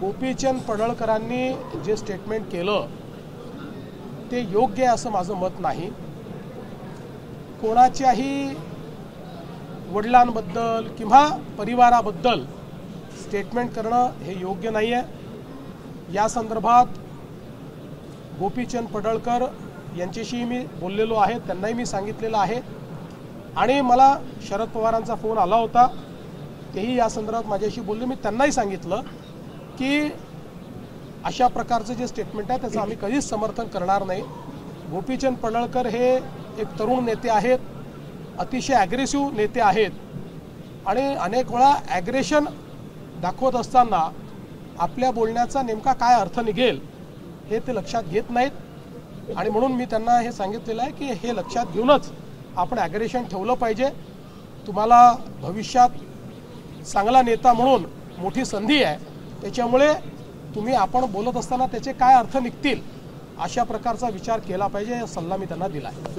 गोपीचंद पडळकरांनी जे स्टेटमेंट केलं ते योग्य आहे असं माझं मत नाही। कोणाच्याही वडिलांबद्दल किंवा परिवाराबद्दल स्टेटमेंट करणं हे योग्य नाही आहे। या संदर्भात गोपीचंद पडळकर यांच्याशी मी बोललेलो आहे, त्यांनाही मी सांगितलेलं आहे आणि मला शरद पवारांचा फोन आला होता, तेही या संदर्भात माझ्याशी बोलले। मी त्यांनाही सांगितलं की अशा प्रकारचं जे स्टेटमेंट आहे त्याचं आम्ही कधीच समर्थन करणार नाही। गोपीचंद पडळकर हे एक तरुण नेते आहेत, अतिशय ॲग्रेसिव्ह नेते आहेत आणि अनेक वेळा ॲग्रेशन दाखवत असताना आपल्या बोलण्याचा नेमका काय अर्थ निघेल हे ते लक्षात घेत नाहीत आणि म्हणून मी त्यांना हे सांगितलेलं आहे की हे लक्षात घेऊनच आपण ॲग्रेशन ठेवलं पाहिजे। तुम्हाला भविष्यात चांगला नेता म्हणून मोठी संधी आहे, त्याच्यामुळे तुम्ही आपण बोलत असताना त्याचे काय अर्थ निघतील अशा प्रकारचा विचार केला पाहिजे, हा सल्ला मी त्यांना दिला आहे।